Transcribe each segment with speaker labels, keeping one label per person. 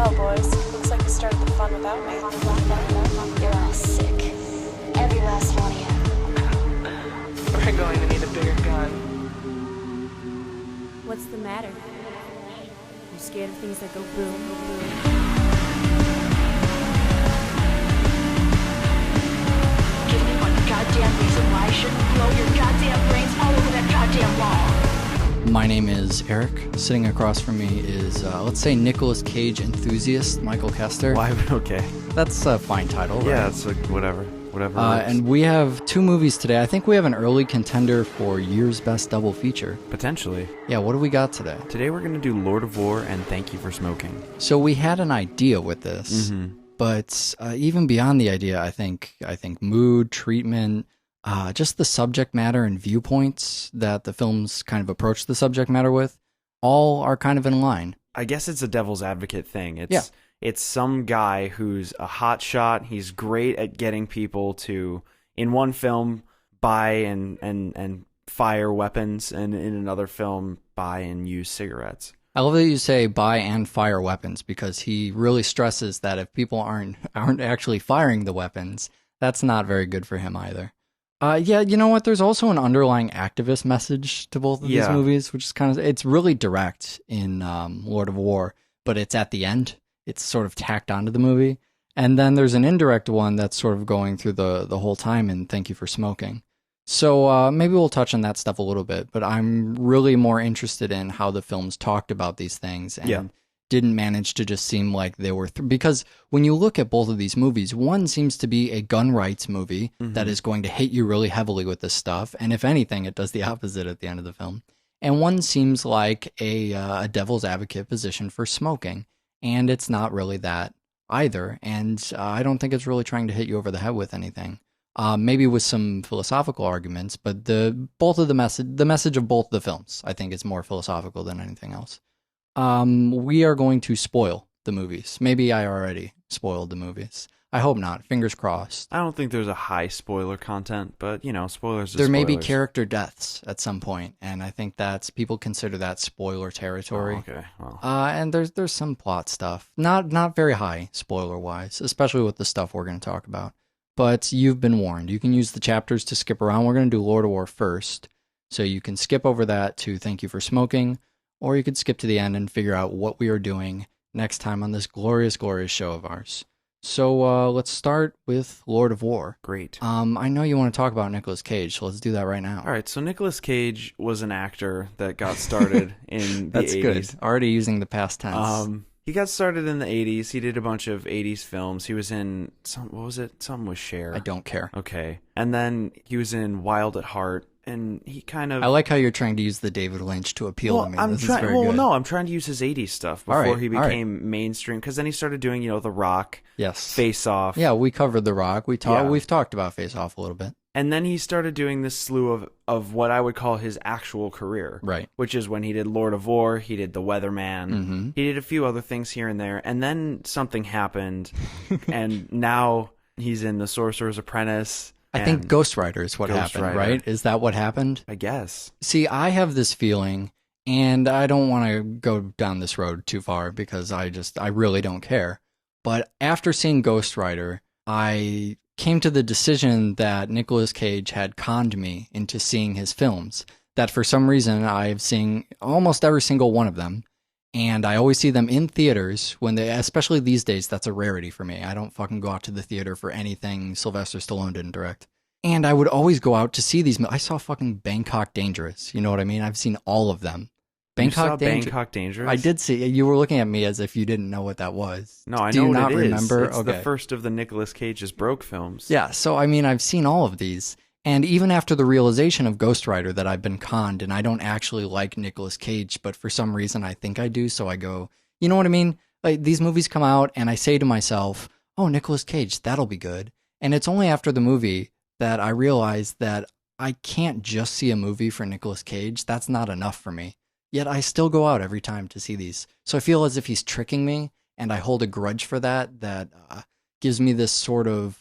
Speaker 1: Well, boys, looks like you started the fun without me.
Speaker 2: You're all sick. Every last one of you.
Speaker 3: We're going to need a bigger gun.
Speaker 4: What's the matter? You scared of things that go boom, boom?
Speaker 2: Give me one goddamn reason why I shouldn't blow your goddamn brains all over that goddamn wall.
Speaker 5: My name is Eric. Sitting across from me is, let's say, Nicolas Cage enthusiast Michael Kester.
Speaker 6: Why? Okay.
Speaker 5: That's a fine title, right?
Speaker 6: Yeah, it's like whatever. Whatever.
Speaker 5: And we have two movies today. I think we have an early contender for year's best double feature.
Speaker 6: Potentially.
Speaker 5: Yeah, what do we got today?
Speaker 6: Today we're going to do Lord of War and Thank You for Smoking.
Speaker 5: So we had an idea with this, but even beyond the idea, I think mood, treatment, just the subject matter and viewpoints that the films kind of approach the subject matter with, all are kind of in line.
Speaker 6: I guess it's a devil's advocate thing.
Speaker 5: Yeah.
Speaker 6: It's some guy who's a hot shot. He's great at getting people to, in one film, buy and fire weapons, and in another film, buy and use cigarettes.
Speaker 5: I love that you say buy and fire weapons, because he really stresses that if people aren't actually firing the weapons, that's not very good for him either. Yeah, you know what? There's also an underlying activist message to both of these movies, which is it's really direct in Lord of War, but it's at the end. It's sort of tacked onto the movie. And then there's an indirect one that's sort of going through the whole time in Thank You for Smoking. So maybe we'll touch on that stuff a little bit, but I'm really more interested in how the films talked about these things and didn't manage to just seem like they were... because when you look at both of these movies, one seems to be a gun rights movie that is going to hit you really heavily with this stuff, and if anything, it does the opposite at the end of the film. And one seems like a devil's advocate position for smoking. And it's not really that either. And I don't think it's really trying to hit you over the head with anything. Maybe with some philosophical arguments, but the message of both the films, I think, is more philosophical than anything else. We are going to spoil the movies. Maybe I already spoiled the movies. I hope not. Fingers crossed.
Speaker 6: I don't think there's a high spoiler content, but, spoilers are
Speaker 5: There may be
Speaker 6: spoilers.
Speaker 5: character deaths at some point, and I think people consider that spoiler territory.
Speaker 6: Oh, okay. Well.
Speaker 5: And there's some plot stuff. Not very high, spoiler-wise, especially with the stuff we're going to talk about. But you've been warned. You can use the chapters to skip around. We're going to do Lord of War first, so you can skip over that to Thank You for Smoking, or you could skip to the end and figure out what we are doing next time on this glorious, glorious show of ours. So let's start with Lord of War.
Speaker 6: Great.
Speaker 5: I know you want to talk about Nicolas Cage, so let's do that right now.
Speaker 6: All right, so Nicolas Cage was an actor that got started in the 80s.
Speaker 5: That's good. Already using the past tense.
Speaker 6: He got started in the 80s. He did a bunch of 80s films. He was in, what was it? Something with Cher.
Speaker 5: I don't care.
Speaker 6: Okay. And then he was in Wild at Heart. And he kind of...
Speaker 5: I like how you're trying to use the David Lynch to appeal to me.
Speaker 6: I'm
Speaker 5: this is very good.
Speaker 6: No, I'm trying to use his 80s stuff before he
Speaker 5: all
Speaker 6: became mainstream. Because then he started doing, The Rock,
Speaker 5: yes,
Speaker 6: Face Off.
Speaker 5: Yeah, we covered The Rock. We've talked about Face Off a little bit.
Speaker 6: And then he started doing this slew of what I would call his actual career.
Speaker 5: Right.
Speaker 6: Which is when he did Lord of War, he did The Weatherman, he did a few other things here and there. And then something happened, and now he's in The Sorcerer's Apprentice.
Speaker 5: I think Ghost Rider is what happened, right? Is that what happened?
Speaker 6: I guess.
Speaker 5: See, I have this feeling, and I don't want to go down this road too far because I really don't care. But after seeing Ghost Rider, I came to the decision that Nicolas Cage had conned me into seeing his films. That for some reason I've seen almost every single one of them. And I always see them in theaters especially these days, that's a rarity for me. I don't fucking go out to the theater for anything Sylvester Stallone didn't direct. And I would always go out to see these. I saw fucking Bangkok Dangerous. You know what I mean? I've seen all of them.
Speaker 6: Bangkok Dangerous?
Speaker 5: I did see. You were looking at me as if you didn't know what that was.
Speaker 6: No, I
Speaker 5: Do
Speaker 6: know
Speaker 5: you
Speaker 6: what
Speaker 5: not
Speaker 6: it is.
Speaker 5: remember?
Speaker 6: It's the first of the Nicolas Cage's Broke films.
Speaker 5: Yeah, so I mean, I've seen all of these. And even after the realization of Ghost Rider that I've been conned and I don't actually like Nicolas Cage, but for some reason I think I do, so I go, you know what I mean? Like, these movies come out and I say to myself, oh, Nicolas Cage, that'll be good. And it's only after the movie that I realize that I can't just see a movie for Nicolas Cage. That's not enough for me. Yet I still go out every time to see these. So I feel as if he's tricking me, and I hold a grudge for that gives me this sort of...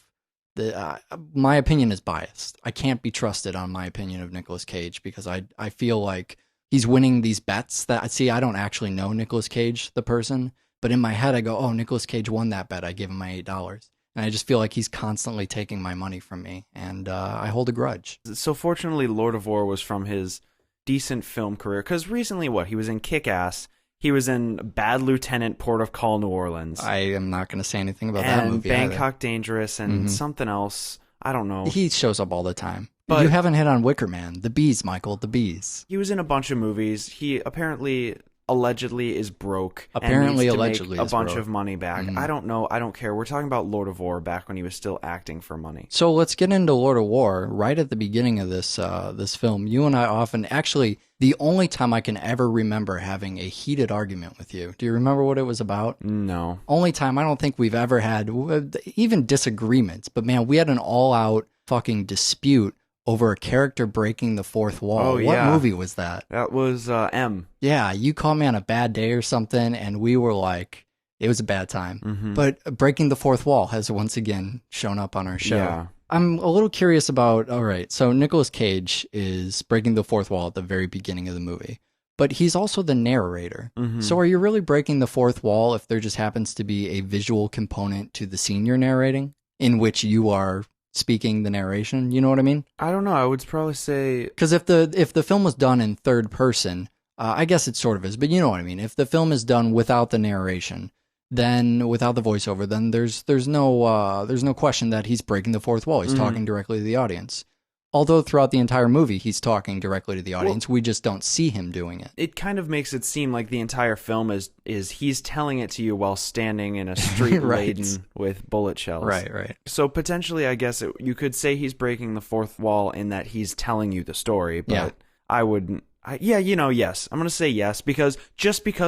Speaker 5: my opinion is biased. I can't be trusted on my opinion of Nicolas Cage because I feel like he's winning these bets that... See, I don't actually know Nicolas Cage, the person, But in my head, I go, oh, Nicolas Cage won that bet. I gave him my $8. And I just feel like he's constantly taking my money from me. And I hold a grudge.
Speaker 6: So fortunately, Lord of War was from his decent film career. Because recently, he was in Kick-Ass. He was in Bad Lieutenant, Port of Call, New Orleans.
Speaker 5: I am not going to say anything about that movie
Speaker 6: And Bangkok
Speaker 5: either.
Speaker 6: Dangerous and something else. I don't know.
Speaker 5: He shows up all the time.
Speaker 6: But
Speaker 5: you haven't hit on Wicker Man. The Bees, Michael. The Bees.
Speaker 6: He was in a bunch of movies. He allegedly is broke.
Speaker 5: Apparently,
Speaker 6: and needs to
Speaker 5: allegedly
Speaker 6: make
Speaker 5: is
Speaker 6: a bunch
Speaker 5: broke.
Speaker 6: of money back. I don't know. I don't care. We're talking about Lord of War back when he was still acting for money.
Speaker 5: So let's get into Lord of War. Right at the beginning of this this film, you and I often, actually, the only time I can ever remember having a heated argument with you. Do you remember what it was about?
Speaker 6: No.
Speaker 5: Only time I don't think we've ever had even disagreements, but man, we had an all-out fucking dispute over a character breaking the fourth wall.
Speaker 6: Oh,
Speaker 5: What
Speaker 6: yeah.
Speaker 5: movie was that?
Speaker 6: That was M.
Speaker 5: Yeah, you called me on a bad day or something, and we were like, it was a bad time.
Speaker 6: Mm-hmm.
Speaker 5: But breaking the fourth wall has once again shown up on our show.
Speaker 6: Yeah.
Speaker 5: I'm a little curious about, all right, so Nicolas Cage is breaking the fourth wall at the very beginning of the movie, but he's also the narrator.
Speaker 6: Mm-hmm.
Speaker 5: So are you really breaking the fourth wall if there just happens to be a visual component to the scene you're narrating in which you are speaking the narration? You know what I mean?
Speaker 6: I don't know. I would probably say...
Speaker 5: Because if the film was done in third person, I guess it sort of is, but you know what I mean. If the film is done without the narration, then without the voiceover, then there's no question that he's breaking the fourth wall. He's talking directly to the audience. Although throughout the entire movie, he's talking directly to the audience, we just don't see him doing it.
Speaker 6: It kind of makes it seem like the entire film is he's telling it to you while standing in a street
Speaker 5: Right.
Speaker 6: laden with bullet shells.
Speaker 5: Right.
Speaker 6: So potentially, I guess you could say he's breaking the fourth wall in that he's telling you the story, but
Speaker 5: Yeah.
Speaker 6: I wouldn't. Yes. I'm going to say yes, because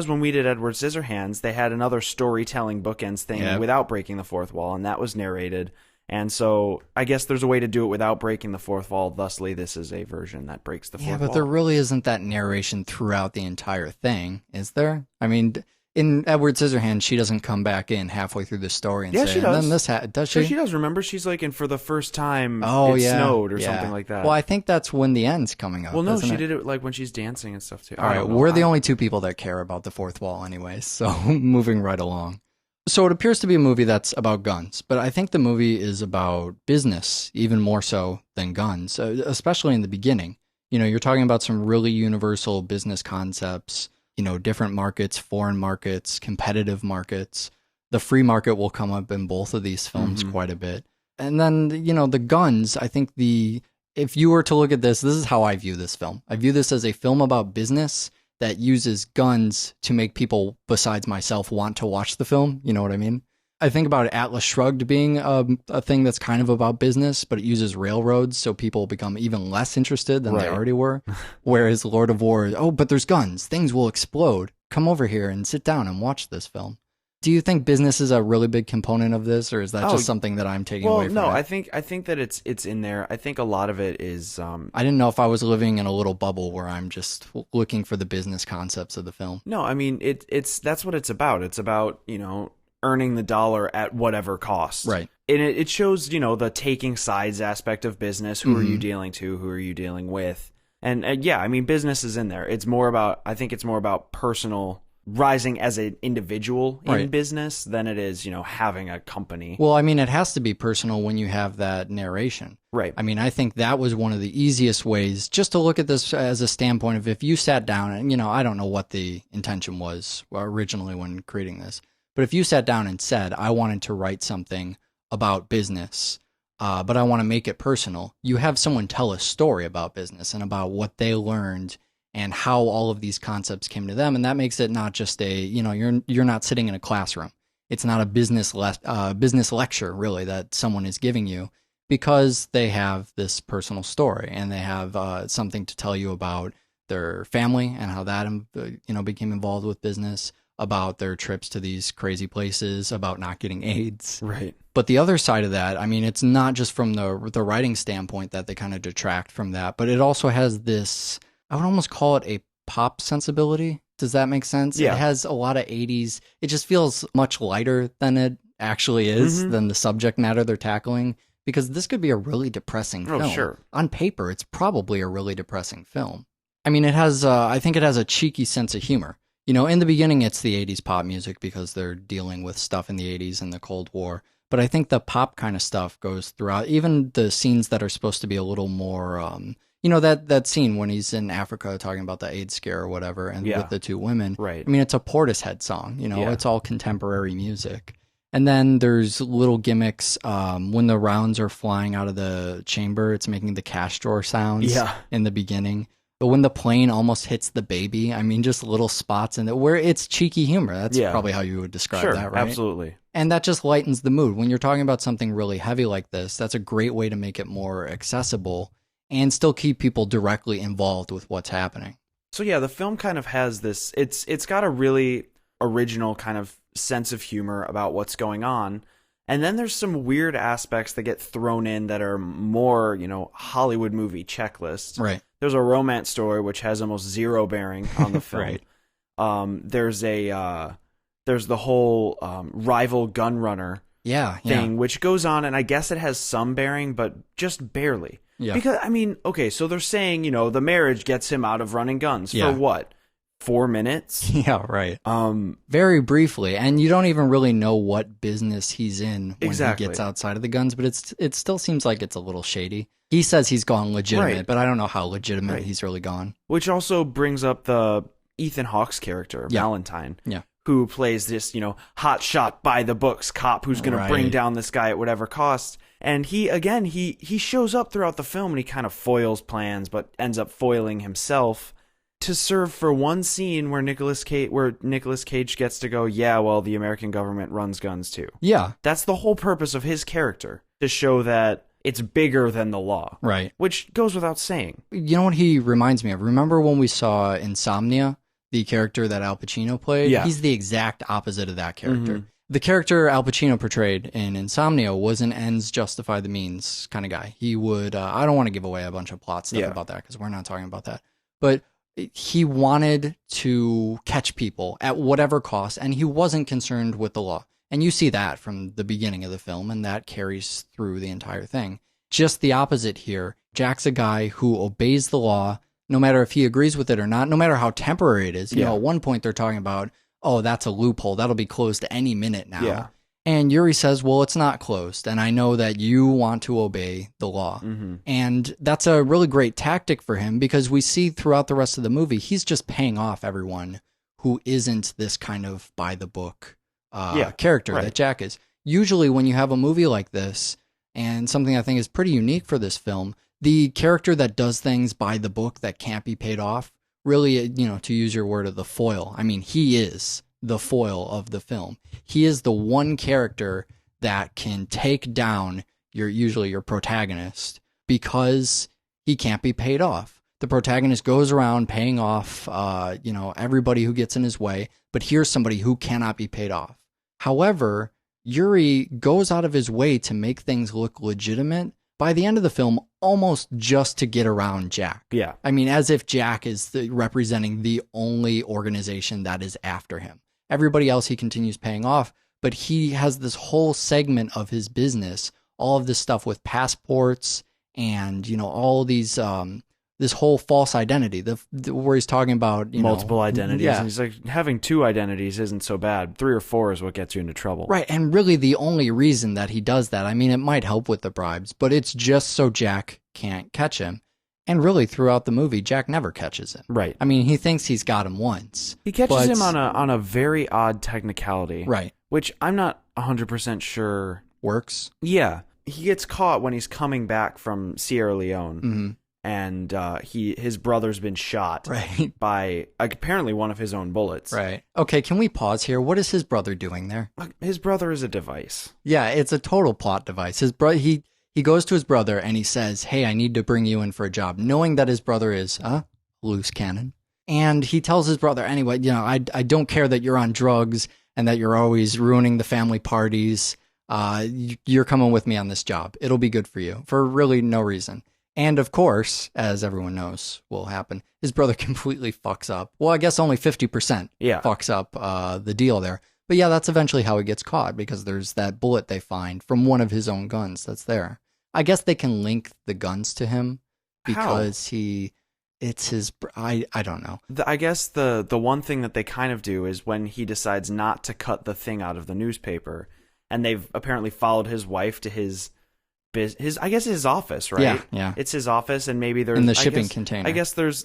Speaker 6: when we did Edward Scissorhands, they had another storytelling bookends thing without breaking the fourth wall, and that was narrated. And so I guess there's a way to do it without breaking the fourth wall. Thusly, this is a version that breaks the fourth wall.
Speaker 5: Yeah, but there really isn't that narration throughout the entire thing, is there? I mean, in Edward Scissorhands, she doesn't come back in halfway through the story and say,
Speaker 6: she does.
Speaker 5: and then this does she?
Speaker 6: Sure, she does. Remember, she's like, and for the first time,
Speaker 5: it
Speaker 6: snowed or something like that.
Speaker 5: Well, I think that's when the end's coming up.
Speaker 6: Well, no,
Speaker 5: isn't
Speaker 6: she
Speaker 5: it?
Speaker 6: did it like when she's dancing and stuff too.
Speaker 5: All right, we're the only two people that care about the fourth wall anyway, so moving right along. So it appears to be a movie that's about guns, but I think the movie is about business, even more so than guns, especially in the beginning. You know, you're talking about some really universal business concepts, you know, different markets, foreign markets, competitive markets. The free market will come up in both of these films quite a bit. And then, you know, the guns, I think if you were to look at this is how I view this film. I view this as a film about business that uses guns to make people besides myself want to watch the film. You know what I mean? I think about Atlas Shrugged being a thing that's kind of about business, but it uses railroads, so people become even less interested than they already were. Whereas Lord of War, but there's guns, things will explode. Come over here and sit down and watch this film. Do you think business is a really big component of this, or is that just something that I'm taking away from it?
Speaker 6: Well, no, I think that it's in there. I think a lot of it is.
Speaker 5: I didn't know if I was living in a little bubble where I'm just looking for the business concepts of the film.
Speaker 6: No, I mean that's what it's about. It's about, you know, earning the dollar at whatever cost.
Speaker 5: Right.
Speaker 6: And it shows, you know, the taking sides aspect of business. Who are you dealing to? Who are you dealing with? And yeah, I mean, business is in there. I think it's more about personal rising as an individual in business than it is, you know, having a company.
Speaker 5: Well, I mean, it has to be personal when you have that narration.
Speaker 6: Right.
Speaker 5: I mean, I think that was one of the easiest ways just to look at this as a standpoint of if you sat down and, you know, I don't know what the intention was originally when creating this, but if you sat down and said, I wanted to write something about business, but I want to make it personal, you have someone tell a story about business and about what they learned and how all of these concepts came to them. And that makes it not just you're not sitting in a classroom. It's not a business lecture, really, that someone is giving you, because they have this personal story and they have something to tell you about their family and how that, became involved with business, about their trips to these crazy places, about not getting AIDS.
Speaker 6: Right.
Speaker 5: But the other side of that, I mean, it's not just from the writing standpoint that they kind of detract from that, but it also has this, I would almost call it a pop sensibility. Does that make sense?
Speaker 6: Yeah.
Speaker 5: It has a lot of 80s. It just feels much lighter than it actually is, than the subject matter they're tackling, because this could be a really depressing film.
Speaker 6: Oh, sure.
Speaker 5: On paper, it's probably a really depressing film. I mean, it has, I think it has a cheeky sense of humor. You know, in the beginning, it's the 80s pop music because they're dealing with stuff in the 80s and the Cold War. But I think the pop kind of stuff goes throughout, even the scenes that are supposed to be a little more, you know, that scene when he's in Africa talking about the AIDS scare or whatever, and with the two women.
Speaker 6: Right.
Speaker 5: I mean, it's a Portishead song, you know, it's all contemporary music. And then there's little gimmicks when the rounds are flying out of the chamber, it's making the cash drawer sounds in the beginning. But when the plane almost hits the baby, I mean, just little spots in it where it's cheeky humor. That's probably how you would describe that, right?
Speaker 6: Absolutely.
Speaker 5: And that just lightens the mood. When you're talking about something really heavy like this, that's a great way to make it more accessible and still keep people directly involved with what's happening.
Speaker 6: So yeah, the film kind of has this, it's got a really original kind of sense of humor about what's going on. And then there's some weird aspects that get thrown in that are more, you know, Hollywood movie checklist.
Speaker 5: Right.
Speaker 6: There's a romance story which has almost zero bearing on the film. There's the whole rival gun runner thing, which goes on, and I guess it has some bearing, but just barely. Yeah. Because, I mean, okay, so they're saying, you know, the marriage gets him out of running guns for what? 4 minutes?
Speaker 5: Yeah, right. Very briefly, and you don't even really know what business he's in when he gets outside of the guns, but it still seems like it's a little shady. He says he's gone legitimate, but I don't know how legitimate he's really gone.
Speaker 6: Which also brings up the Ethan Hawke's character, Valentine, who plays this, you know, hot shot by the books cop who's going to bring down this guy at whatever cost. And he shows up throughout the film and he kind of foils plans, but ends up foiling himself to serve for one scene where Nicolas Cage gets to go, yeah, well, the American government runs guns too. Yeah. That's the whole purpose of his character, to show that it's bigger than the law. Right. Which goes without saying.
Speaker 5: You know what he reminds me of? Remember when we saw Insomnia, the character that Al Pacino played? Yeah. He's the exact opposite of that character. Mm-hmm. The character Al Pacino portrayed in Insomnia was an ends justify the means kind of guy. He would, I don't want to give away a bunch of plot stuff about that because we're not talking about that. But he wanted to catch people at whatever cost, and he wasn't concerned with the law. And you see that from the beginning of the film, and that carries through the entire thing. Just the opposite here. Jack's a guy who obeys the law, no matter if he agrees with it or not, no matter how temporary it is. You know, at one point they're talking about, oh, that's a loophole. That'll be closed any minute now. Yeah. And Yuri says, well, it's not closed, and I know that you want to obey the law. Mm-hmm. And that's a really great tactic for him, because we see throughout the rest of the movie, he's just paying off everyone who isn't this kind of by-the-book character that Jack is. Usually when you have a movie like this, and something I think is pretty unique for this film, the character that does things by the book that can't be paid off, really, you know, to use your word of the foil, I mean, he is the foil of the film. He is the one character that can take down usually your protagonist because he can't be paid off. The protagonist goes around paying off, you know, everybody who gets in his way, but here's somebody who cannot be paid off. However, Yuri goes out of his way to make things look legitimate by the end of the film, almost just to get around Jack. Yeah. I mean, as if Jack is representing the only organization that is after him. Everybody else he continues paying off, but he has this whole segment of his business, all of this stuff with passports and, you know, all of these, this whole false identity, where he's talking about, you
Speaker 6: multiple
Speaker 5: know,
Speaker 6: identities. Yeah. And he's like, having 2 identities isn't so bad. 3 or 4 is what gets you into trouble.
Speaker 5: Right. And really the only reason that he does that, I mean, it might help with the bribes, but it's just so Jack can't catch him. And really, throughout the movie, Jack never catches him. Right. I mean, he thinks he's got him once.
Speaker 6: He catches him on a very odd technicality. Right. Which I'm not 100% sure
Speaker 5: works.
Speaker 6: Yeah. He gets caught when he's coming back from Sierra Leone. Mm-hmm. And his brother's been shot by apparently one of his own bullets.
Speaker 5: Right. Okay, can we pause here? What is his brother doing there?
Speaker 6: His brother is a device.
Speaker 5: Yeah, it's a total plot device. His brother, he goes to his brother and he says, hey, I need to bring you in for a job, knowing that his brother is loose cannon. And he tells his brother, anyway, you know, I don't care that you're on drugs and that you're always ruining the family parties. You're coming with me on this job. It'll be good for you, for really no reason. And of course, as everyone knows will happen, his brother completely fucks up. Well, I guess only 50% fucks up the deal there. But yeah, that's eventually how he gets caught, because there's that bullet they find from one of his own guns that's there. I guess they can link the guns to him because he it's his. I don't know.
Speaker 6: I guess the one thing that they kind of do is when he decides not to cut the thing out of the newspaper, and they've apparently followed his wife to his I guess his office, right?
Speaker 5: Yeah.
Speaker 6: It's his office, and maybe there's
Speaker 5: In the shipping container.
Speaker 6: I guess there's,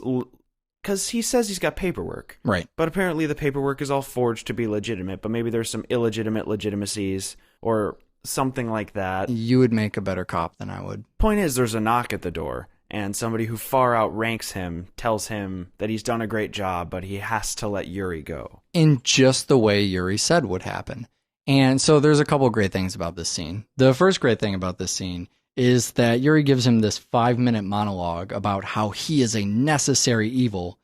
Speaker 6: because he says he's got paperwork,
Speaker 5: Right.
Speaker 6: but apparently the paperwork is all forged to be legitimate. But maybe there's some illegitimate legitimacies or something like that.
Speaker 5: You would make a better cop than I would.
Speaker 6: Point is, there's a knock at the door, and somebody who far outranks him tells him that he's done a great job, but he has to let Yuri go.
Speaker 5: In just the way Yuri said would happen. And so there's a couple great things about this scene. The first great thing about this scene is that Yuri gives him this 5-minute monologue about how he is a necessary evil.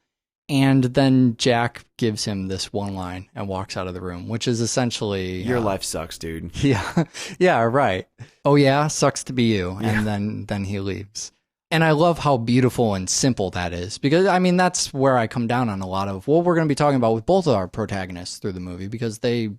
Speaker 5: And then Jack gives him this one line and walks out of the room, which is essentially...
Speaker 6: Your life sucks, dude.
Speaker 5: Yeah, yeah, right. Oh yeah, sucks to be you. And then he leaves. And I love how beautiful and simple that is, because, I mean, that's where I come down on a lot of what we're going to be talking about with both of our protagonists through the movie, because they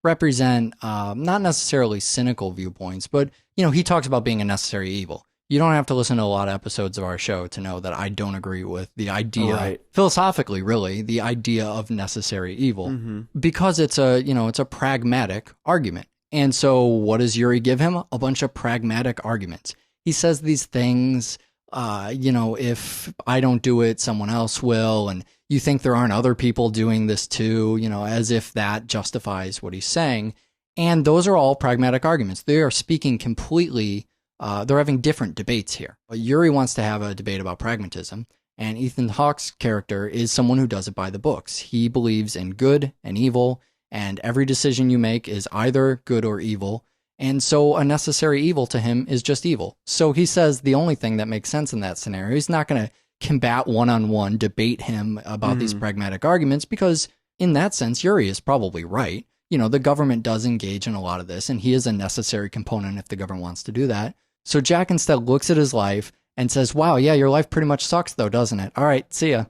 Speaker 5: represent not necessarily cynical viewpoints, but, you know, he talks about being a necessary evil. You don't have to listen to a lot of episodes of our show to know that I don't agree with the idea, philosophically, really, the idea of necessary evil, because it's a pragmatic argument. And so what does Yuri give him? A bunch of pragmatic arguments. He says these things, if I don't do it, someone else will. And you think there aren't other people doing this too, as if that justifies what he's saying. And those are all pragmatic arguments. They are speaking completely, they're having different debates here. But Yuri wants to have a debate about pragmatism, and Ethan Hawke's character is someone who does it by the books. He believes in good and evil, and every decision you make is either good or evil. And so a necessary evil to him is just evil. So he says the only thing that makes sense in that scenario, he's not going to combat one-on-one, debate him about these pragmatic arguments, because in that sense, Yuri is probably right. The government does engage in a lot of this, and he is a necessary component if the government wants to do that. So Jack instead looks at his life and says, wow, yeah, your life pretty much sucks though, doesn't it? All right, see ya.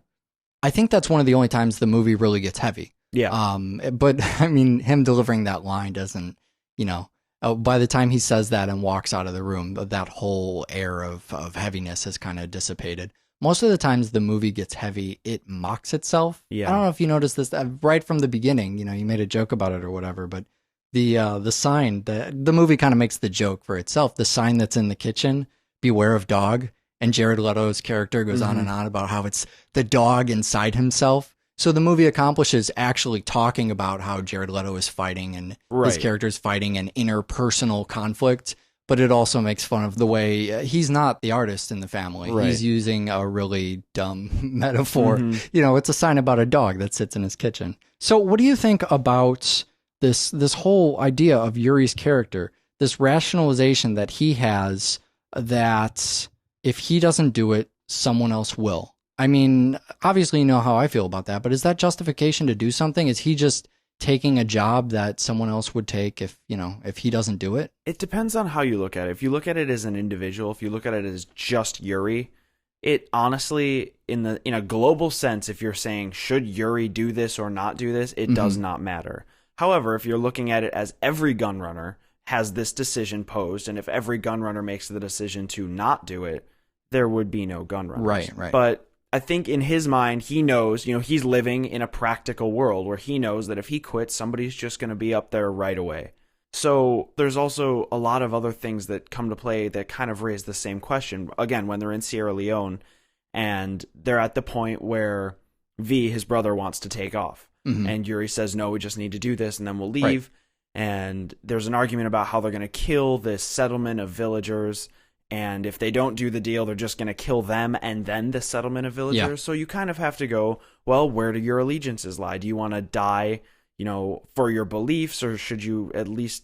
Speaker 5: I think that's one of the only times the movie really gets heavy.
Speaker 6: Yeah.
Speaker 5: But I mean, him delivering that line doesn't, by the time he says that and walks out of the room, that whole air of heaviness has kind of dissipated. Most of the times the movie gets heavy, it mocks itself.
Speaker 6: Yeah.
Speaker 5: I don't know if you noticed this right from the beginning. You made a joke about it or whatever, but the sign, the movie kind of makes the joke for itself. The sign that's in the kitchen, beware of dog, and Jared Leto's character goes on and on about how it's the dog inside himself. So the movie accomplishes actually talking about how Jared Leto is fighting and his character is fighting an interpersonal conflict, but it also makes fun of the way he's not the artist in the family. Right. He's using a really dumb metaphor. It's a sign about a dog that sits in his kitchen. So what do you think about this whole idea of Yuri's character, this rationalization that he has that if he doesn't do it, someone else will? I mean, obviously you know how I feel about that, but is that justification to do something? Is he just taking a job that someone else would take if he doesn't do it?
Speaker 6: It depends on how you look at it. If you look at it as an individual, if you look at it as just Yuri, it honestly, in a global sense, if you're saying, should Yuri do this or not do this, it does not matter. However, if you're looking at it as every gun runner has this decision posed, and if every gun runner makes the decision to not do it, there would be no gun runners.
Speaker 5: Right.
Speaker 6: But I think in his mind, he knows, he's living in a practical world where he knows that if he quits, somebody's just going to be up there right away. So there's also a lot of other things that come to play that kind of raise the same question. Again, when they're in Sierra Leone and they're at the point where V, his brother, wants to take off. And Yuri says, no, we just need to do this and then we'll leave. Right. And there's an argument about how they're going to kill this settlement of villagers. And if they don't do the deal, they're just going to kill them and then the settlement of villagers. Yeah. So you kind of have to go, well, where do your allegiances lie? Do you want to die, for your beliefs, or should you at least,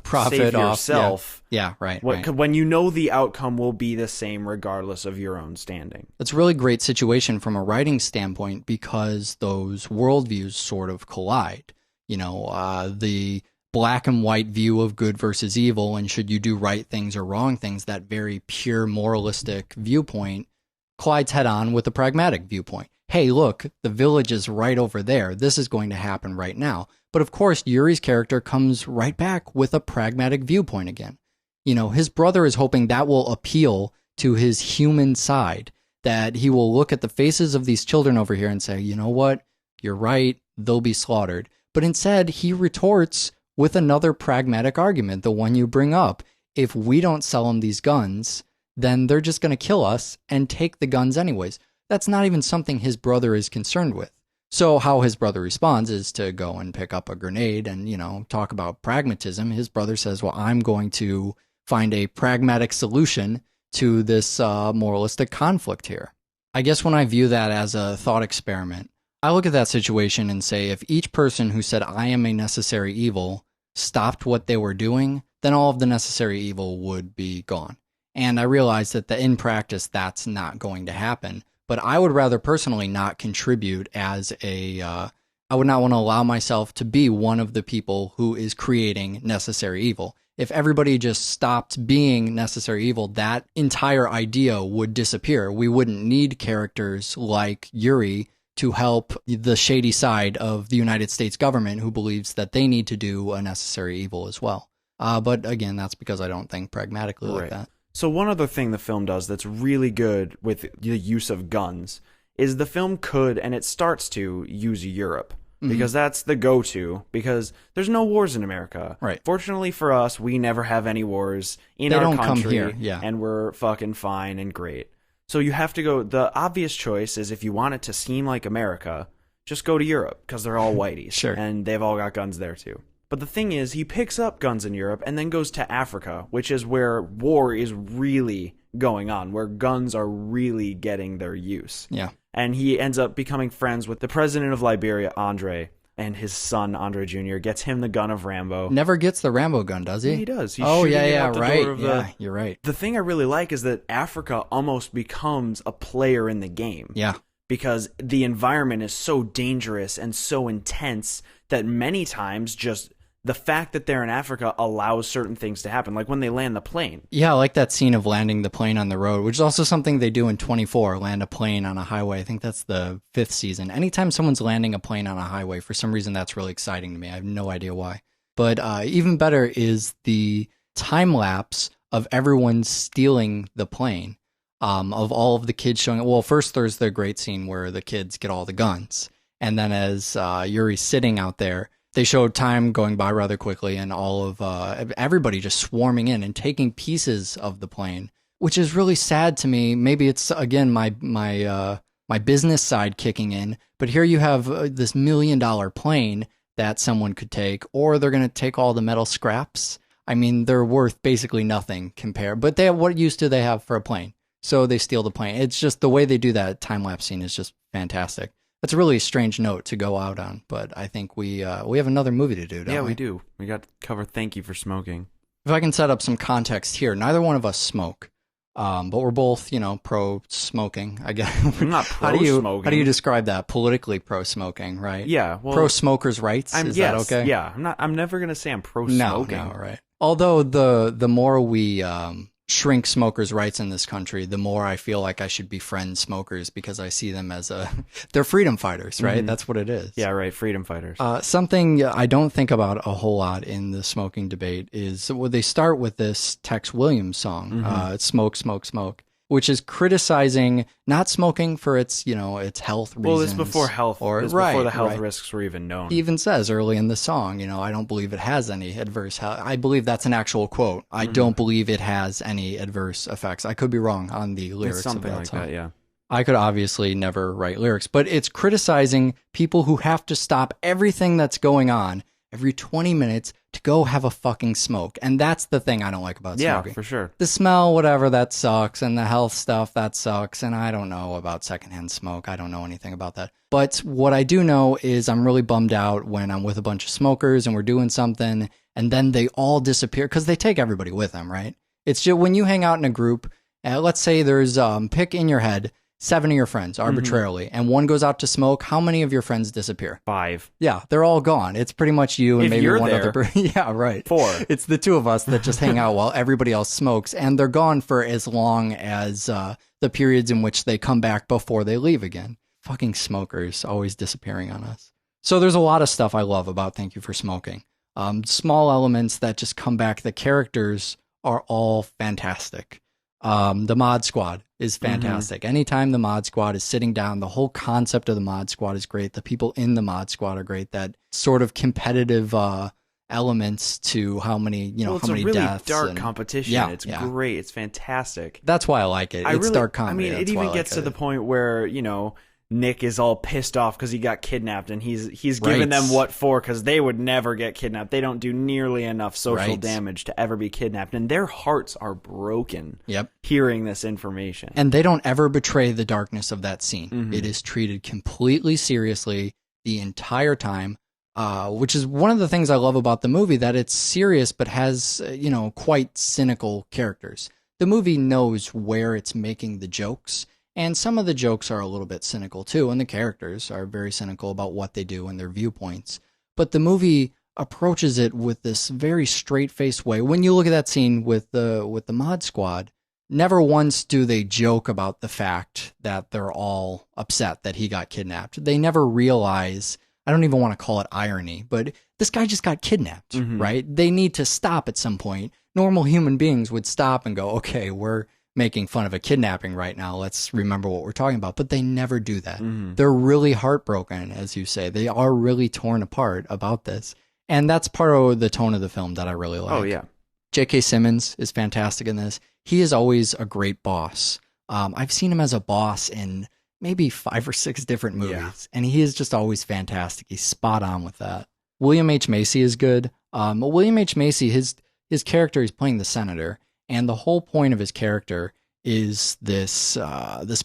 Speaker 5: profit
Speaker 6: save
Speaker 5: off
Speaker 6: yourself?
Speaker 5: Yeah, right.
Speaker 6: When you know the outcome will be the same regardless of your own standing.
Speaker 5: It's a really great situation from a writing standpoint because those worldviews sort of collide. The black and white view of good versus evil and should you do right things or wrong things, that very pure moralistic viewpoint collides head on with the pragmatic viewpoint. Hey, look, the village is right over there. This is going to happen right now. But of course, Yuri's character comes right back with a pragmatic viewpoint again. His brother is hoping that will appeal to his human side, that he will look at the faces of these children over here and say, you know what? You're right. They'll be slaughtered. But instead, he retorts with another pragmatic argument, the one you bring up. If we don't sell them these guns, then they're just going to kill us and take the guns anyways. That's not even something his brother is concerned with. So how his brother responds is to go and pick up a grenade and, talk about pragmatism. His brother says, well, I'm going to find a pragmatic solution to this moralistic conflict here. I guess when I view that as a thought experiment, I look at that situation and say, if each person who said, I am a necessary evil, stopped what they were doing, then all of the necessary evil would be gone. And I realize that in practice, that's not going to happen. But I would rather personally not contribute as I would not want to allow myself to be one of the people who is creating necessary evil. If everybody just stopped being necessary evil, that entire idea would disappear. We wouldn't need characters like Yuri to help the shady side of the United States government who believes that they need to do a necessary evil as well. But again, that's because I don't think pragmatically like that.
Speaker 6: So one other thing the film does that's really good with the use of guns is the film could, and it starts to, use Europe. Because that's the go-to, because there's no wars in America.
Speaker 5: Right.
Speaker 6: Fortunately for us, we never have any wars in our country. They don't come here, yeah. And we're fucking fine and great. So you have to go, the obvious choice is if you want it to seem like America, just go to Europe, because they're all whiteys.
Speaker 5: Sure.
Speaker 6: And they've all got guns there too. But the thing is, he picks up guns in Europe and then goes to Africa, which is where war is really going on, where guns are really getting their use.
Speaker 5: Yeah.
Speaker 6: And he ends up becoming friends with the president of Liberia, Andre, and his son, Andre Jr., gets him the gun of Rambo.
Speaker 5: Never gets the Rambo gun, does he?
Speaker 6: Yeah, he does. He's
Speaker 5: right.
Speaker 6: Yeah,
Speaker 5: you're right.
Speaker 6: The thing I really like is that Africa almost becomes a player in the game.
Speaker 5: Yeah.
Speaker 6: Because the environment is so dangerous and so intense that many times just the fact that they're in Africa allows certain things to happen, like when they land the plane.
Speaker 5: Yeah, I like that scene of landing the plane on the road, which is also something they do in 24, land a plane on a highway. I think that's the 5th season. Anytime someone's landing a plane on a highway, for some reason, that's really exciting to me. I have no idea why. But even better is the time lapse of everyone stealing the plane, of all of the kids showing it. Well, first there's the great scene where the kids get all the guns. And then as Yuri's sitting out there, they showed time going by rather quickly and all of everybody just swarming in and taking pieces of the plane, which is really sad to me. Maybe it's, again, my business side kicking in, but here you have this $1 million plane that someone could take, or they're going to take all the metal scraps. I mean, they're worth basically nothing compared, but what use do they have for a plane? So they steal the plane. It's just the way they do that time-lapse scene is just fantastic. That's a really strange note to go out on, but I think we have another movie to do, don't we?
Speaker 6: Yeah, we do. We got to cover Thank You for Smoking.
Speaker 5: If I can set up some context here, neither one of us smoke, but we're both, pro-smoking. I guess.
Speaker 6: I'm not pro-smoking.
Speaker 5: How do you describe that? Politically pro-smoking, right?
Speaker 6: Yeah. Well,
Speaker 5: pro-smokers' rights. Is that okay?
Speaker 6: Yeah. I'm never gonna say I'm pro-smoking.
Speaker 5: No, right. Although the more we shrink smokers' rights in this country, the more I feel like I should befriend smokers because I see them as they're freedom fighters, right? Mm-hmm. That's what it is.
Speaker 6: Yeah, right. Freedom fighters.
Speaker 5: Something I don't think about a whole lot in the smoking debate is they start with this Tex Williams song, Smoke, Smoke, Smoke, which is criticizing not smoking for its, its health reasons.
Speaker 6: Well, it's before health. Before the health risks were even known.
Speaker 5: He even says early in the song, I don't believe it has any adverse health. I believe that's an actual quote. I don't believe it has any adverse effects. I could be wrong on the lyrics
Speaker 6: it's something
Speaker 5: of that
Speaker 6: like
Speaker 5: song.
Speaker 6: That, yeah.
Speaker 5: I could obviously never write lyrics, but it's criticizing people who have to stop everything that's going on every 20 minutes to go have a fucking smoke. And that's the thing I don't like about smoking.
Speaker 6: Yeah, for sure.
Speaker 5: The smell, whatever, that sucks. And the health stuff, that sucks. And I don't know about secondhand smoke. I don't know anything about that. But what I do know is I'm really bummed out when I'm with a bunch of smokers and we're doing something and then they all disappear because they take everybody with them, right? It's just when you hang out in a group, let's say there's, pick in your head, 7 of your friends arbitrarily, and one goes out to smoke, how many of your friends disappear?
Speaker 6: 5.
Speaker 5: Yeah, they're all gone. It's pretty much you and
Speaker 6: if
Speaker 5: maybe one
Speaker 6: there,
Speaker 5: other person. Yeah, right.
Speaker 6: 4.
Speaker 5: It's the two of us that just hang out while everybody else smokes, and they're gone for as long as the periods in which they come back before they leave again. Fucking smokers, always disappearing on us. So there's a lot of stuff I love about Thank You for Smoking. Small elements that just come back. The characters are all fantastic. The Mod Squad is fantastic. Anytime the Mod Squad is sitting down, the whole concept of the Mod Squad is great. The people in the Mod Squad are great. That sort of competitive elements to how many,
Speaker 6: Well,
Speaker 5: how many
Speaker 6: it's a really
Speaker 5: deaths.
Speaker 6: dark
Speaker 5: and-
Speaker 6: competition.
Speaker 5: Yeah,
Speaker 6: It's
Speaker 5: yeah.
Speaker 6: great. It's fantastic.
Speaker 5: That's why I like it. It's dark comedy.
Speaker 6: I mean, it
Speaker 5: That's why I
Speaker 6: even gets
Speaker 5: like
Speaker 6: to
Speaker 5: it.
Speaker 6: the point where, Nick is all pissed off because he got kidnapped, and he's giving them what for, because they would never get kidnapped. They don't do nearly enough social damage to ever be kidnapped, and their hearts are broken hearing this information.
Speaker 5: And they don't ever betray the darkness of that scene.
Speaker 6: Mm-hmm.
Speaker 5: It is treated completely seriously the entire time, which is one of the things I love about the movie, that it's serious but has, quite cynical characters. The movie knows where it's making the jokes, and some of the jokes are a little bit cynical too, and the characters are very cynical about what they do and their viewpoints. But the movie approaches it with this very straight-faced way. When you look at that scene with the Mod Squad, never once do they joke about the fact that they're all upset that he got kidnapped. They never realize, I don't even want to call it irony, but this guy just got kidnapped, right? They need to stop at some point. Normal human beings would stop and go, okay, we're making fun of a kidnapping right now. Let's remember what we're talking about. But they never do that. They're really heartbroken, as you say. They are really torn apart about this. And that's part of the tone of the film that I really like.
Speaker 6: Oh, yeah.
Speaker 5: J.K. Simmons is fantastic in this. He is always a great boss. I've seen him as a boss in maybe 5 or 6 different movies, and he is just always fantastic. He's spot on with that. William H. Macy is good. William H. Macy, his character, he's playing the senator, and the whole point of his character is this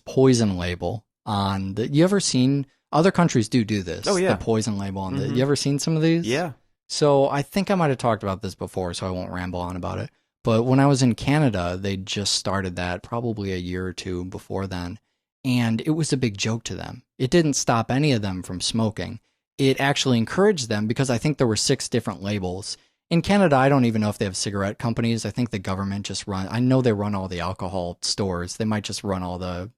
Speaker 5: poison label on the. You ever seen other countries do this?
Speaker 6: Oh, yeah.
Speaker 5: The poison label on the. You ever seen some of these?
Speaker 6: Yeah.
Speaker 5: So I think I might have talked about this before, so I won't ramble on about it. But when I was in Canada, they just started that probably a year or two before then. And it was a big joke to them. It didn't stop any of them from smoking. It actually encouraged them, because I think there were 6 different labels. In Canada, I don't even know if they have cigarette companies. I think the government just I know they run all the alcohol stores. They might just run all the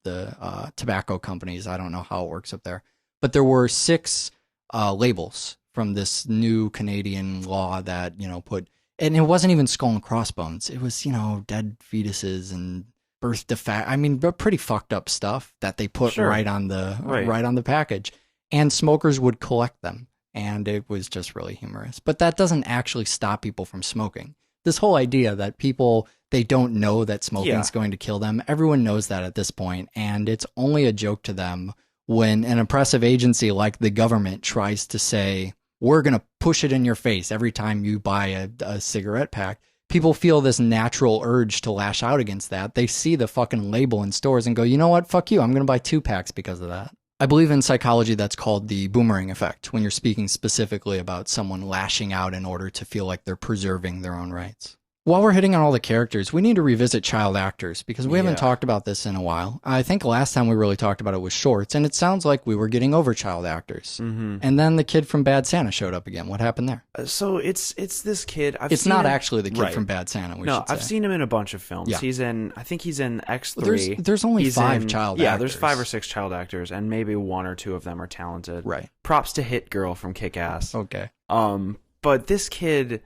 Speaker 5: tobacco companies. I don't know how it works up there. But there were 6 labels from this new Canadian law that, put, and it wasn't even skull and crossbones. It was, dead fetuses and birth defect. I mean, pretty fucked up stuff that they put right on the package. And smokers would collect them. And it was just really humorous. But that doesn't actually stop people from smoking. This whole idea that people, they don't know that smoking is going to kill them. Everyone knows that at this point. And it's only a joke to them when an oppressive agency like the government tries to say, we're going to push it in your face every time you buy a cigarette pack. People feel this natural urge to lash out against that. They see the fucking label in stores and go, you know what? Fuck you. I'm going to buy 2 packs because of that. I believe in psychology that's called the boomerang effect, when you're speaking specifically about someone lashing out in order to feel like they're preserving their own rights. While we're hitting on all the characters, we need to revisit child actors, because we haven't talked about this in a while. I think last time we really talked about it was Shorts, and it sounds like we were getting over child actors. And then the kid from Bad Santa showed up again. What happened there?
Speaker 6: So it's this kid.
Speaker 5: It's not actually the kid from Bad Santa.
Speaker 6: No, I've seen him in a bunch of films.
Speaker 5: Yeah.
Speaker 6: I think he's in X3.
Speaker 5: There's only 5 child actors.
Speaker 6: Yeah, there's 5 or 6 child actors, and maybe 1 or 2 of them are talented.
Speaker 5: Right.
Speaker 6: Props to Hit Girl from Kick-Ass.
Speaker 5: Okay.
Speaker 6: But this kid,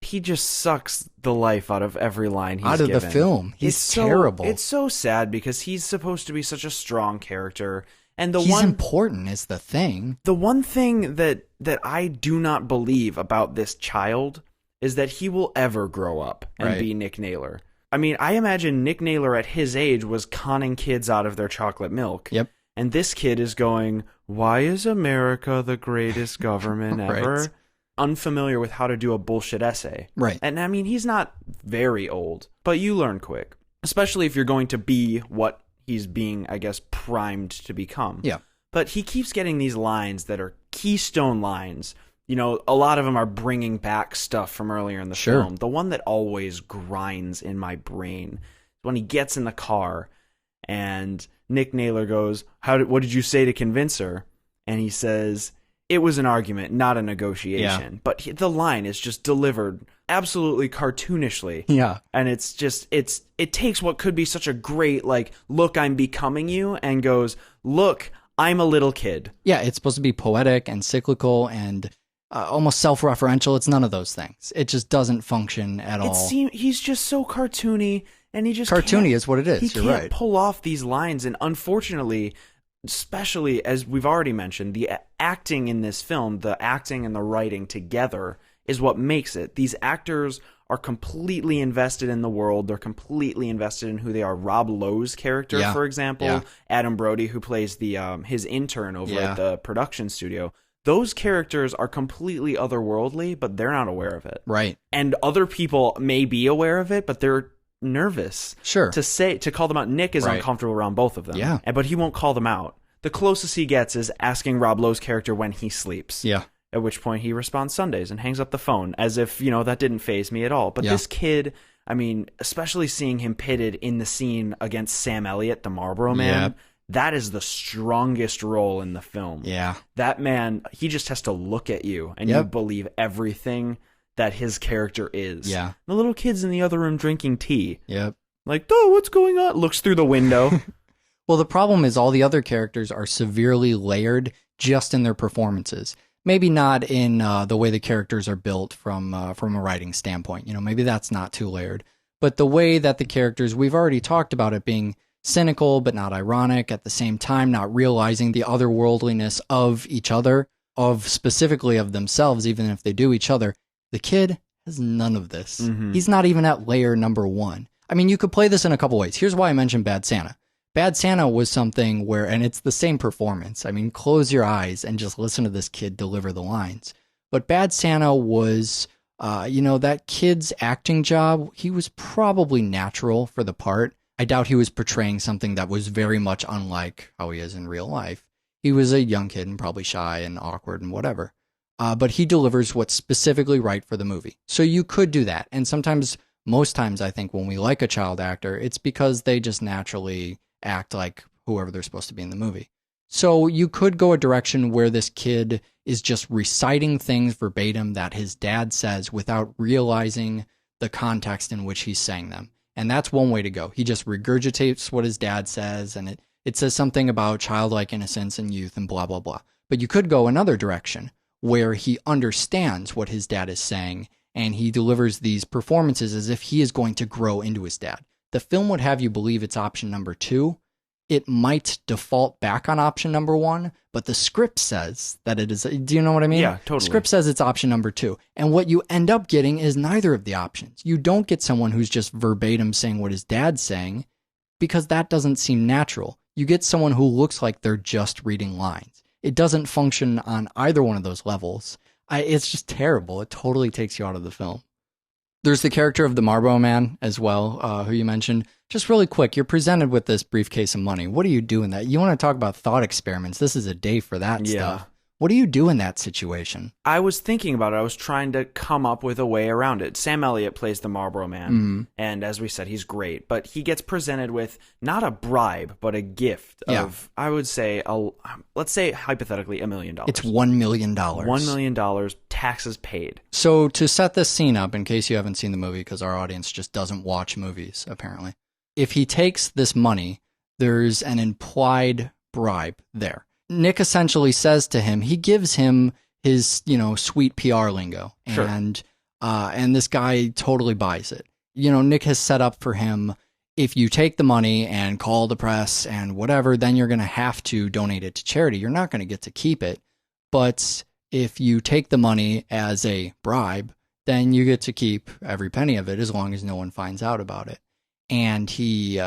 Speaker 6: he just sucks the life out of every line he's given.
Speaker 5: Out of the film. He's terrible.
Speaker 6: It's so sad, because he's supposed to be such a strong character. And
Speaker 5: he's important is the thing.
Speaker 6: The one thing that I do not believe about this child is that he will ever grow up and be Nick Naylor. I mean, I imagine Nick Naylor at his age was conning kids out of their chocolate milk.
Speaker 5: Yep.
Speaker 6: And this kid is going, why is America the greatest government ever?
Speaker 5: Right.
Speaker 6: Unfamiliar with how to do a bullshit essay.
Speaker 5: Right.
Speaker 6: And I mean, he's not very old, but you learn quick, especially if you're going to be what he's being, I guess, primed to become.
Speaker 5: Yeah.
Speaker 6: But he keeps getting these lines that are keystone lines. A lot of them are bringing back stuff from earlier in the film. The one that always grinds in my brain is when he gets in the car and Nick Naylor goes, what did you say to convince her? And he says, it was an argument, not a negotiation. Yeah. But the line is just delivered absolutely cartoonishly.
Speaker 5: Yeah.
Speaker 6: And it's just, it takes what could be such a great, like, look, I'm becoming you, and goes, look, I'm a little kid.
Speaker 5: Yeah, it's supposed to be poetic and cyclical and almost self-referential. It's none of those things. It just doesn't function at all.
Speaker 6: He's just so cartoony, And he just
Speaker 5: cartoony is what it is.
Speaker 6: He
Speaker 5: You're
Speaker 6: can't
Speaker 5: right.
Speaker 6: pull off these lines, and unfortunately, especially as we've already mentioned, the acting in this film, the acting and the writing together is what makes it. These actors are completely invested in the world. They're completely invested in who they are. Rob Lowe's character, for example, Adam Brody, who plays the his intern over at the production studio. Those characters are completely otherworldly, but they're not aware of it.
Speaker 5: Right.
Speaker 6: And other people may be aware of it, but they're nervous.
Speaker 5: Sure.
Speaker 6: To call them out. Nick is uncomfortable around both of them.
Speaker 5: Yeah.
Speaker 6: But he won't call them out. The closest he gets is asking Rob Lowe's character when he sleeps.
Speaker 5: Yeah.
Speaker 6: At which point he responds Sundays and hangs up the phone as if, that didn't faze me at all. But this kid, I mean, especially seeing him pitted in the scene against Sam Elliott, the Marlboro Man, that is the strongest role in the film.
Speaker 5: Yeah.
Speaker 6: That man, he just has to look at you and you believe everything that his character is.
Speaker 5: Yeah.
Speaker 6: The little kid's in the other room drinking tea.
Speaker 5: Yep.
Speaker 6: Like, oh, what's going on? Looks through the window.
Speaker 5: Well, the problem is all the other characters are severely layered just in their performances. Maybe not in the way the characters are built from a writing standpoint. Maybe that's not too layered. But the way that the characters, we've already talked about it being cynical but not ironic, at the same time not realizing the otherworldliness of each other, specifically of themselves, even if they do each other. The kid has none of this. Mm-hmm. He's not even at layer number 1. I mean, you could play this in a couple ways. Here's why I mentioned Bad Santa. Bad Santa was something where, and it's the same performance. I mean, close your eyes and just listen to this kid deliver the lines. But Bad Santa was, that kid's acting job, he was probably natural for the part. I doubt he was portraying something that was very much unlike how he is in real life. He was a young kid and probably shy and awkward and whatever. But he delivers what's specifically right for the movie. So you could do that. And most times, I think when we like a child actor, it's because they just naturally act like whoever they're supposed to be in the movie. So you could go a direction where this kid is just reciting things verbatim that his dad says without realizing the context in which he's saying them. And that's one way to go. He just regurgitates what his dad says, and it says something about childlike innocence and youth and blah, blah, blah. But you could go another direction where he understands what his dad is saying, and he delivers these performances as if he is going to grow into his dad. The film would have you believe it's option number 2. It might default back on option number 1, but the script says that it is. Do you know what I mean?
Speaker 6: Yeah, totally.
Speaker 5: The script says it's option number 2. And what you end up getting is neither of the options. You don't get someone who's just verbatim saying what his dad's saying, because that doesn't seem natural. You get someone who looks like they're just reading lines. It doesn't function on either one of those levels. It's just terrible. It totally takes you out of the film. There's the character of the Marlboro Man as well, who you mentioned. Just really quick, you're presented with this briefcase of money. What do you do in that? You want to talk about thought experiments. This is a day for that stuff. What do you do in that situation?
Speaker 6: I was thinking about it. I was trying to come up with a way around it. Sam Elliott plays the Marlboro Man, and as we said, he's great. But he gets presented with not a bribe, but a gift of, I would say, let's say hypothetically $1 million.
Speaker 5: It's $1 million.
Speaker 6: $1 million, taxes paid.
Speaker 5: So to set this scene up, in case you haven't seen the movie, because our audience just doesn't watch movies, apparently. If he takes this money, there's an implied bribe there. Nick essentially says to him, he gives him his, sweet PR lingo.
Speaker 6: Sure.
Speaker 5: And this guy totally buys it. Nick has set up for him, if you take the money and call the press and whatever, then you're going to have to donate it to charity. You're not going to get to keep it. But if you take the money as a bribe, then you get to keep every penny of it as long as no one finds out about it. And he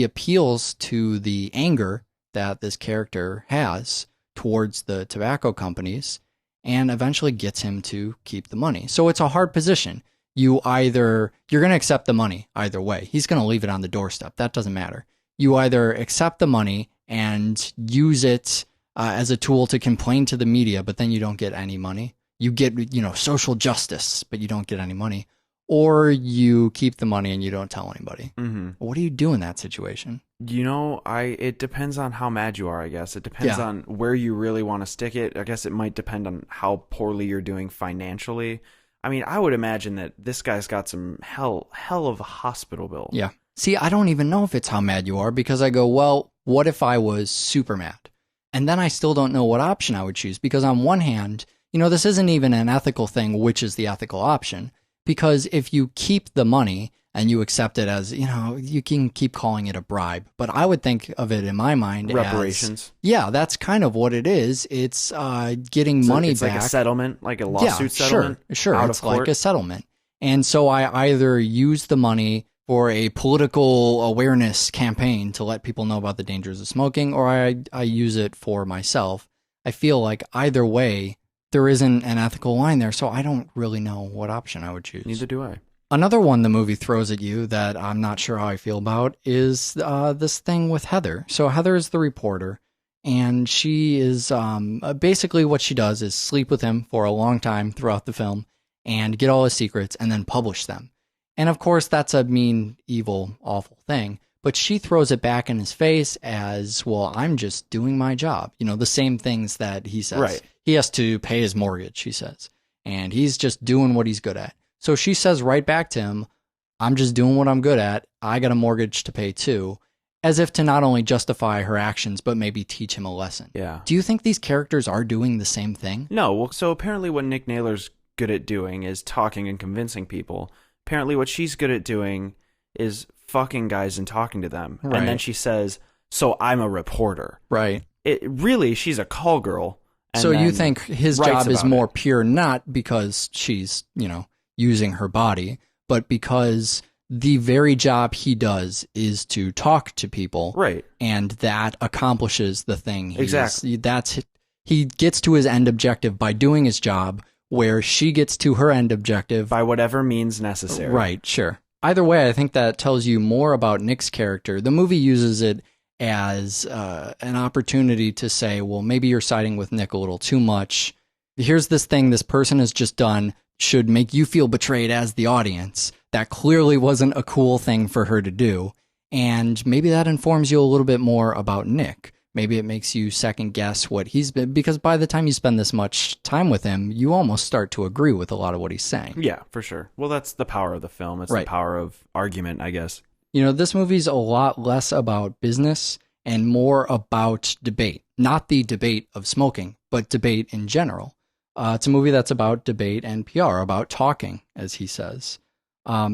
Speaker 5: appeals to the anger that this character has towards the tobacco companies and eventually gets him to keep the money. So it's a hard position. You're going to accept the money either way. He's going to leave it on the doorstep. That doesn't matter. You either accept the money and use it as a tool to complain to the media, but then you don't get any money. You get, social justice, but you don't get any money. Or you keep the money and you don't tell anybody. Mm-hmm. What do you do in that situation?
Speaker 6: It depends on how mad you are, I guess. It depends on where you really want to stick it. I guess it might depend on how poorly you're doing financially. I mean, I would imagine that this guy's got some hell of a hospital bill.
Speaker 5: Yeah. See, I don't even know if it's how mad you are, because I go, well, what if I was super mad? And then I still don't know what option I would choose, because on one hand, this isn't even an ethical thing, which is the ethical option. Because if you keep the money, and you accept it as, you can keep calling it a bribe. But I would think of it in my mind
Speaker 6: reparations.
Speaker 5: Yeah, that's kind of what it is. It's getting money
Speaker 6: it's
Speaker 5: back.
Speaker 6: Like a settlement, like a lawsuit settlement?
Speaker 5: Sure.
Speaker 6: Out
Speaker 5: It's
Speaker 6: of court?
Speaker 5: like a settlement. And so I either use the money for a political awareness campaign to let people know about the dangers of smoking, or I use it for myself. I feel like either way, there isn't an ethical line there, so I don't really know what option I would choose.
Speaker 6: Neither do I.
Speaker 5: Another one the movie throws at you that I'm not sure how I feel about is this thing with Heather. So Heather is the reporter, and she is basically what she does is sleep with him for a long time throughout the film and get all his secrets and then publish them. And of course, that's a mean, evil, awful thing. But she throws it back in his face as, well, I'm just doing my job. The same things that he says.
Speaker 6: Right.
Speaker 5: He has to pay his mortgage, she says. And he's just doing what he's good at. So she says right back to him, I'm just doing what I'm good at. I got a mortgage to pay too. As if to not only justify her actions, but maybe teach him a lesson.
Speaker 6: Yeah.
Speaker 5: Do you think these characters are doing the same thing?
Speaker 6: No. Well, so apparently what Nick Naylor's good at doing is talking and convincing people. Apparently what she's good at doing is fucking guys and talking to them.
Speaker 5: Right.
Speaker 6: And then she says, so I'm a reporter.
Speaker 5: Right.
Speaker 6: She's a call girl. And
Speaker 5: so you
Speaker 6: then
Speaker 5: think his
Speaker 6: writes
Speaker 5: job is
Speaker 6: about
Speaker 5: more
Speaker 6: it.
Speaker 5: pure, not because she's, using her body, but because the very job he does is to talk to people.
Speaker 6: Right.
Speaker 5: And that accomplishes the thing.
Speaker 6: Exactly.
Speaker 5: He gets to his end objective by doing his job, where she gets to her end objective
Speaker 6: By whatever means necessary.
Speaker 5: Right, sure. Either way, I think that tells you more about Nick's character. The movie uses it as an opportunity to say, well, maybe you're siding with Nick a little too much. Here's this thing this person has just done should make you feel betrayed as the audience. That clearly wasn't a cool thing for her to do. And maybe that informs you a little bit more about Nick. Maybe it makes you second guess what he's been, because by the time you spend this much time with him, you almost start to agree with a lot of what he's saying.
Speaker 6: Yeah, for sure. Well, that's the power of the film. It's
Speaker 5: Right.
Speaker 6: the power of argument, I guess.
Speaker 5: This movie's a lot less about business and more about debate. Not the debate of smoking, but debate in general. It's a movie that's about debate and PR, about talking, as he says.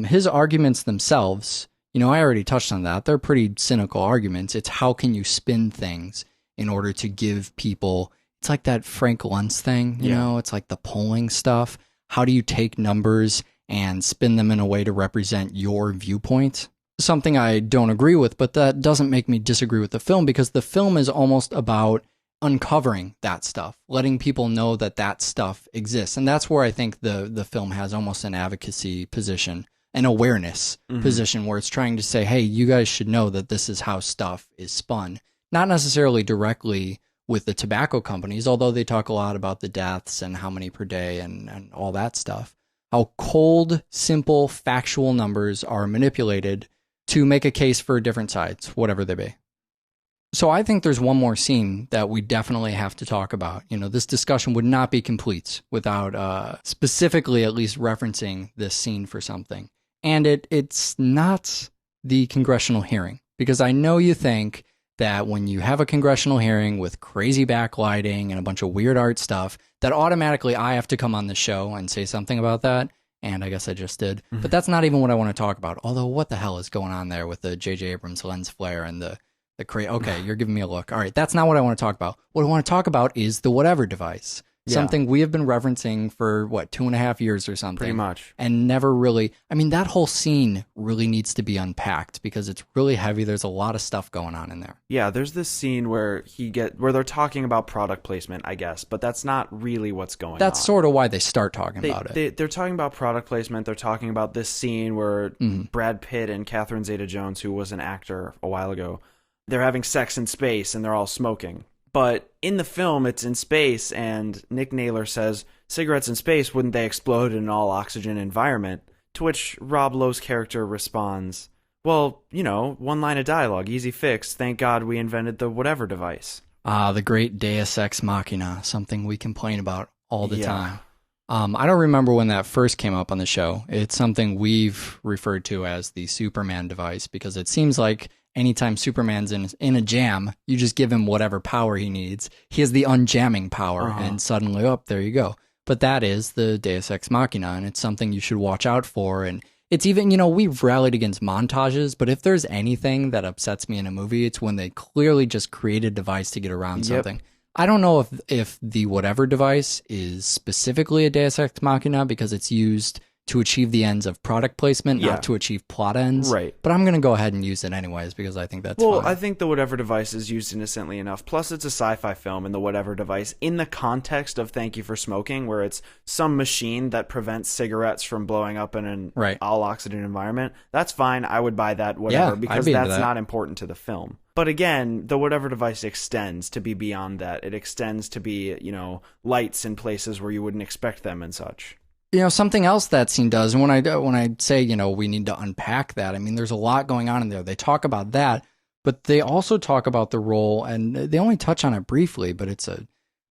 Speaker 5: His arguments themselves, I already touched on that. They're pretty cynical arguments. It's how can you spin things in order to give people, it's like that Frank Luntz thing, you know, it's like the polling stuff. How do you take numbers and spin them in a way to represent your viewpoint? Something I don't agree with, but that doesn't make me disagree with the film, because the film is almost about uncovering that stuff, letting people know that that stuff exists. And that's where I think the film has almost an advocacy position, an awareness position, where it's trying to say, hey, you guys should know that this is how stuff is spun. Not necessarily directly with the tobacco companies, although they talk a lot about the deaths and how many per day and all that stuff. How cold, simple, factual numbers are manipulated to make a case for different sides, whatever they be. So I think there's one more scene that we definitely have to talk about. This discussion would not be complete without specifically at least referencing this scene for something. And it's not the congressional hearing, because I know you think that when you have a congressional hearing with crazy backlighting and a bunch of weird art stuff, that automatically I have to come on the show and say something about that. And I guess I just did. But that's not even what I want to talk about. Although, what the hell is going on there with the J.J. Abrams lens flare and the okay, you're giving me a look. All right, that's not what I want to talk about. What I want to talk about is the whatever device.
Speaker 6: Yeah.
Speaker 5: Something we have been referencing for, 2.5 years or something.
Speaker 6: Pretty much.
Speaker 5: And never really, that whole scene really needs to be unpacked, because it's really heavy. There's a lot of stuff going on in there.
Speaker 6: Yeah, there's this scene where they're talking about product placement, I guess, but that's not really what's going on.
Speaker 5: That's sort of why they start talking about it.
Speaker 6: They're talking about product placement. They're talking about this scene where Brad Pitt and Catherine Zeta-Jones, who was an actor a while ago, they're having sex in space and they're all smoking. But in the film, it's in space, and Nick Naylor says, cigarettes in space, wouldn't they explode in an all-oxygen environment? To which Rob Lowe's character responds, well, one line of dialogue, easy fix, thank God we invented the whatever device.
Speaker 5: The great Deus Ex Machina, something we complain about all the time. I don't remember when that first came up on the show. It's something we've referred to as the Superman device, because it seems like anytime Superman's in a jam, you just give him whatever power he needs. He has the unjamming power, and suddenly, there you go. But that is the Deus Ex Machina, and it's something you should watch out for. And It's even, we've rallied against montages, but if there's anything that upsets me in a movie, it's when they clearly just create a device to get around something. I don't know if the whatever device is specifically a Deus Ex Machina because it's used to achieve the ends of product placement, not to achieve plot ends.
Speaker 6: Right.
Speaker 5: But I'm going to go ahead and use it anyways because I think that's
Speaker 6: Well,
Speaker 5: fine.
Speaker 6: I think the whatever device is used innocently enough. Plus, it's a sci-fi film, and the whatever device, in the context of Thank You for Smoking, where it's some machine that prevents cigarettes from blowing up in an all-oxygen environment, that's fine. I would buy that, whatever, because that's not important to the film. But again, the whatever device extends to be beyond that. It extends to be, lights in places where you wouldn't expect them and such.
Speaker 5: Something else that scene does, and when I say, we need to unpack that, I mean, there's a lot going on in there. They talk about that, but they also talk about the role, and they only touch on it briefly, but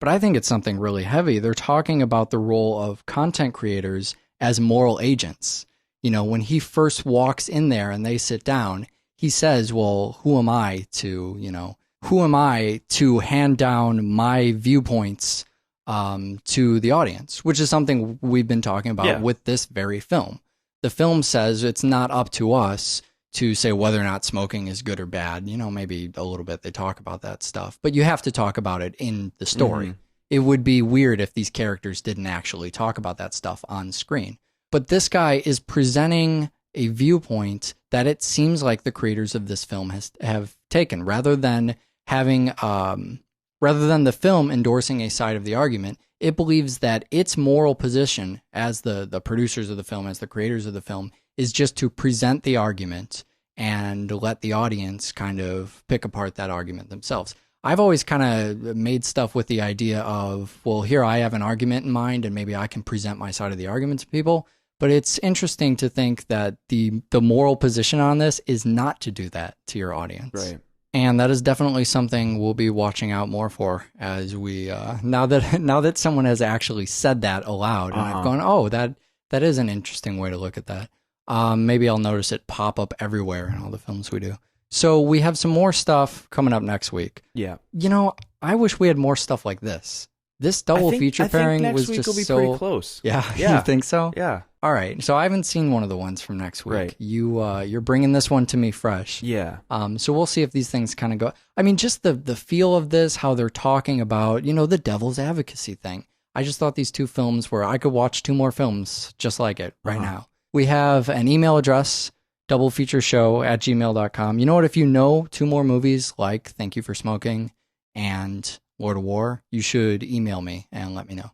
Speaker 5: I think it's something really heavy. They're talking about the role of content creators as moral agents. When he first walks in there and they sit down, he says, well, who am I to hand down my viewpoints to the audience, which is something we've been talking about with this very film. The film says it's not up to us to say whether or not smoking is good or bad. Maybe a little bit they talk about that stuff, but you have to talk about it in the story. It would be weird if these characters didn't actually talk about that stuff on screen. But this guy is presenting a viewpoint that it seems like the creators of this film have taken, rather than the film endorsing a side of the argument. It believes that its moral position as the producers of the film, as the creators of the film, is just to present the argument and let the audience kind of pick apart that argument themselves. I've always kind of made stuff with the idea of, well, here I have an argument in mind and maybe I can present my side of the argument to people. But it's interesting to think that the moral position on this is not to do that to your audience.
Speaker 6: Right.
Speaker 5: And that is definitely something we'll be watching out more for as we now that someone has actually said that aloud, and I've gone, oh, that is an interesting way to look at that. Maybe I'll notice it pop up everywhere in all the films we do. So we have some more stuff coming up next week.
Speaker 6: Yeah.
Speaker 5: I wish we had more stuff like this. This double feature pairing was just so.
Speaker 6: Next week will be pretty close.
Speaker 5: Yeah, you think so?
Speaker 6: Yeah.
Speaker 5: All right. So I haven't seen one of the ones from next week.
Speaker 6: Right.
Speaker 5: You're bringing this one to me fresh.
Speaker 6: Yeah.
Speaker 5: So we'll see if these things kind of go. I mean, just the feel of this, how they're talking about, the devil's advocacy thing. I just thought these two films were, I could watch two more films just like it right now. We have an email address, doublefeatureshow@gmail.com. You know what? If you know two more movies like Thank You for Smoking and Lord of War, you should email me and let me know.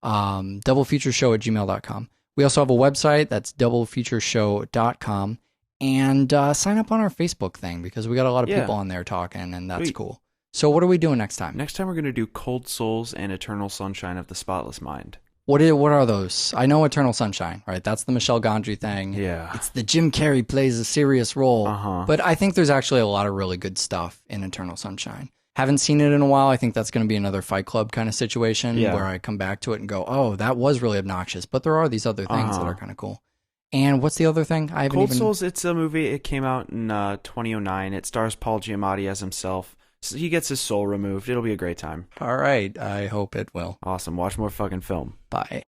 Speaker 5: Doublefeatureshow@gmail.com. We also have a website, that's doublefeatureshow.com, and sign up on our Facebook thing because we got a lot of people on there talking, and that's cool. So what are we doing next time?
Speaker 6: Next time we're going to do Cold Souls and Eternal Sunshine of the Spotless Mind.
Speaker 5: What are those? I know Eternal Sunshine, right? That's the Michelle Gondry thing.
Speaker 6: Yeah.
Speaker 5: It's the Jim Carrey plays a serious role. But I think there's actually a lot of really good stuff in Eternal Sunshine. Haven't seen it in a while. I think that's going to be another Fight Club kind of situation where I come back to it and go, oh, that was really obnoxious. But there are these other things that are kind of cool. And what's the other thing?
Speaker 6: Cold Souls, it's a movie. It came out in 2009. It stars Paul Giamatti as himself. So he gets his soul removed. It'll be a great time.
Speaker 5: All right. I hope it will.
Speaker 6: Awesome. Watch more fucking film.
Speaker 5: Bye.